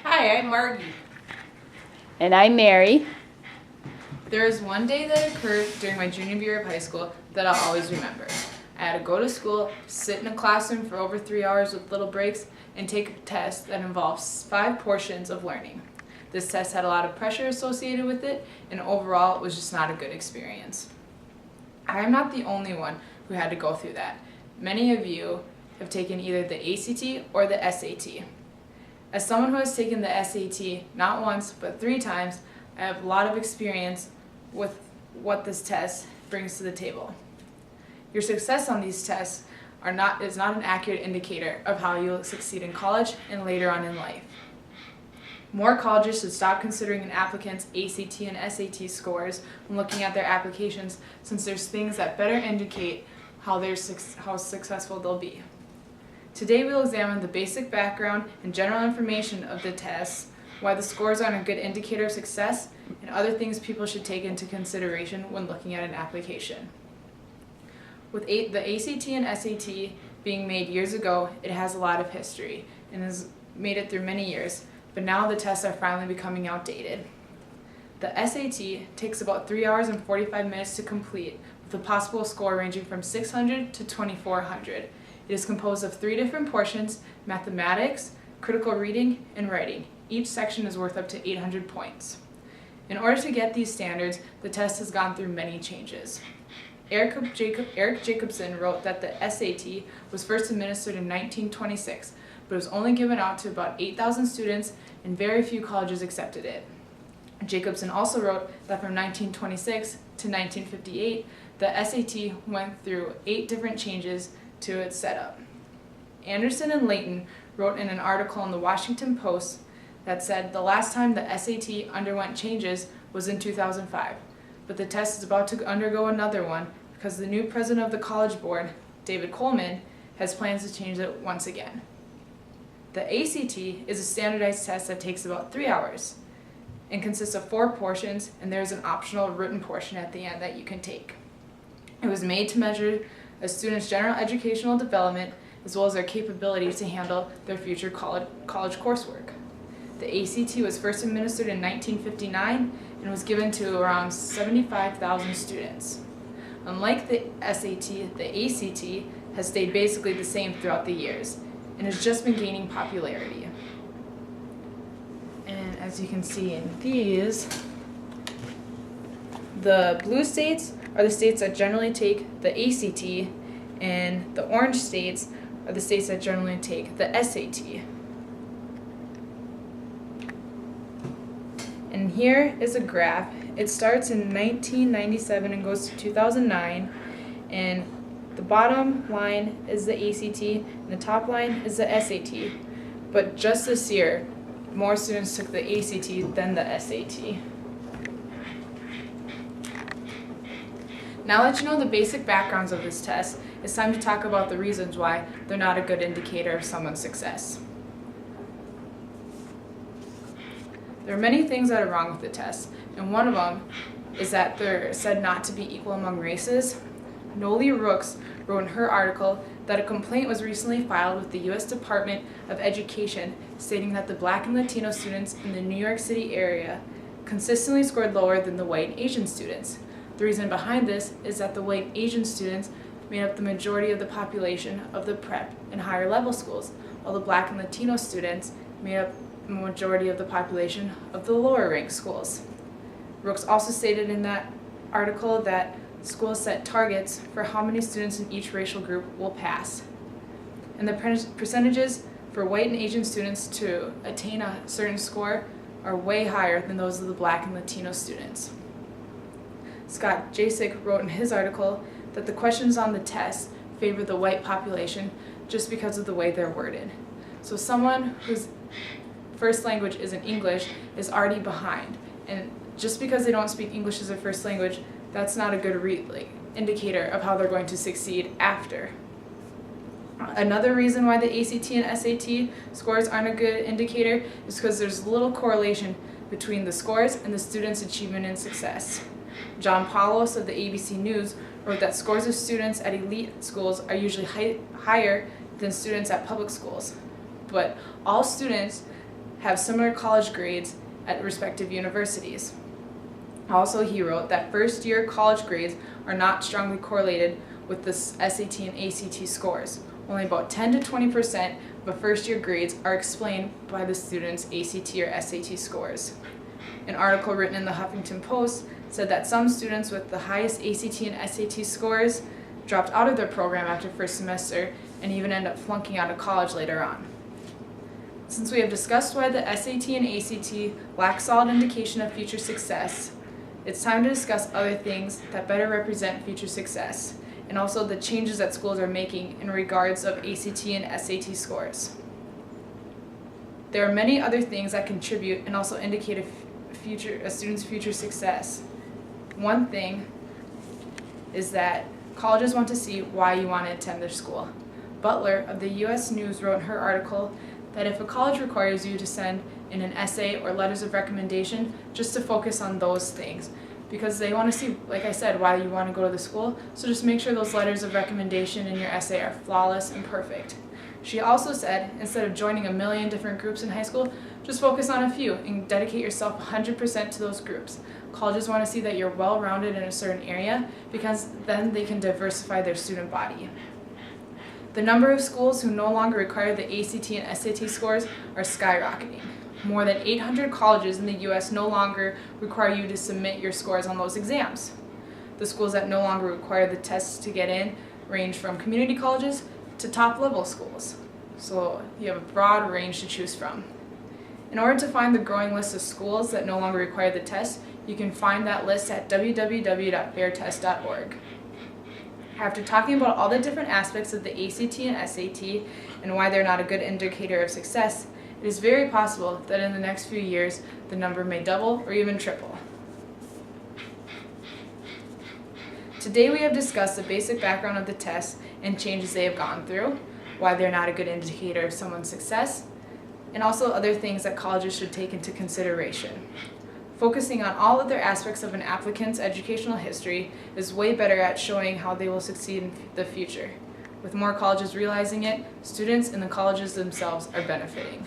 Hi, I'm Margie. And I'm Mary. There is one day that occurred during my junior year of high school that I'll always remember. I had to go to school, sit in a classroom for over 3 hours with little breaks, and take a test that involves 5 portions of learning. This test had a lot of pressure associated with it, and overall it was just not a good experience. I am not the only one who had to go through that. Many of you have taken either the ACT or the SAT. As someone who has taken the SAT not once but 3 times, I have a lot of experience with what this test brings to the table. Your success on these tests is not an accurate indicator of how you will succeed in college and later on in life. More colleges should stop considering an applicant's ACT and SAT scores when looking at their applications, since there's things that better indicate how successful they'll be. Today we'll examine the basic background and general information of the tests, why the scores aren't a good indicator of success, and other things people should take into consideration when looking at an application. With the ACT and SAT being made years ago, it has a lot of history and has made it through many years, but now the tests are finally becoming outdated. The SAT takes about 3 hours and 45 minutes to complete, with a possible score ranging from 600 to 2400. It is composed of 3 different portions: mathematics, critical reading, and writing. Each section is worth up to 800 points. In order to get these standards, the test has gone through many changes. Eric Jacobson wrote that the SAT was first administered in 1926, but it was only given out to about 8,000 students, and very few colleges accepted it. Jacobson also wrote that from 1926 to 1958, the SAT went through 8 different changes to its setup. Anderson and Layton wrote in an article in the Washington Post that said the last time the SAT underwent changes was in 2005, but the test is about to undergo another one because the new president of the College Board, David Coleman, has plans to change it once again. The ACT is a standardized test that takes about 3 hours and consists of 4 portions, and there's an optional written portion at the end that you can take. It was made to measure a student's general educational development as well as their capability to handle their future college coursework. The ACT was first administered in 1959 and was given to around 75,000 students. Unlike the SAT, the ACT has stayed basically the same throughout the years and has just been gaining popularity. And as you can see in these, the blue states are the states that generally take the ACT, and the orange states are the states that generally take the SAT. And here is a graph. It starts in 1997 and goes to 2009, and the bottom line is the ACT and the top line is the SAT. But just this year, more students took the ACT than the SAT. Now that you know the basic backgrounds of this test, it's time to talk about the reasons why they're not a good indicator of someone's success. There are many things that are wrong with the test, and one of them is that they're said not to be equal among races. Noli Rooks wrote in her article that a complaint was recently filed with the U.S. Department of Education stating that the Black and Latino students in the New York City area consistently scored lower than the white and Asian students. The reason behind this is that the white Asian students made up the majority of the population of the prep and higher level schools, while the Black and Latino students made up the majority of the population of the lower ranked schools. Rooks also stated in that article that schools set targets for how many students in each racial group will pass. And the percentages for white and Asian students to attain a certain score are way higher than those of the Black and Latino students. Scott Jasek wrote in his article that the questions on the test favor the white population just because of the way they're worded. So someone whose first language isn't English is already behind, and just because they don't speak English as their first language, that's not a good indicator of how they're going to succeed after. Another reason why the ACT and SAT scores aren't a good indicator is because there's little correlation between the scores and the student's achievement and success. John Paulos of the ABC News wrote that scores of students at elite schools are usually higher than students at public schools. But all students have similar college grades at respective universities. Also, he wrote that first-year college grades are not strongly correlated with the SAT and ACT scores. Only about 10 to 20% of a first-year grades are explained by the student's ACT or SAT scores. An article written in the Huffington Post said that some students with the highest ACT and SAT scores dropped out of their program after first semester and even end up flunking out of college later on. Since we have discussed why the SAT and ACT lack solid indication of future success, it's time to discuss other things that better represent future success, and also the changes that schools are making in regards of ACT and SAT scores. There are many other things that contribute and also indicate a student's future success. One thing is that colleges want to see why you want to attend their school. Butler of the U.S. News wrote in her article that if a college requires you to send in an essay or letters of recommendation, just to focus on those things, because they want to see, like I said, why you want to go to the school, so just make sure those letters of recommendation in your essay are flawless and perfect. She also said, instead of joining a million different groups in high school, just focus on a few and dedicate yourself 100% to those groups. Colleges want to see that you're well-rounded in a certain area, because then they can diversify their student body. The number of schools who no longer require the ACT and SAT scores are skyrocketing. More than 800 colleges in the U.S. no longer require you to submit your scores on those exams. The schools that no longer require the tests to get in range from community colleges to top-level schools. So you have a broad range to choose from. In order to find the growing list of schools that no longer require the test, you can find that list at www.fairtest.org. After talking about all the different aspects of the ACT and SAT and why they're not a good indicator of success, it is very possible that in the next few years, the number may double or even triple. Today we have discussed the basic background of the tests and changes they have gone through, why they're not a good indicator of someone's success, and also other things that colleges should take into consideration. Focusing on all other aspects of an applicant's educational history is way better at showing how they will succeed in the future. With more colleges realizing it, students and the colleges themselves are benefiting.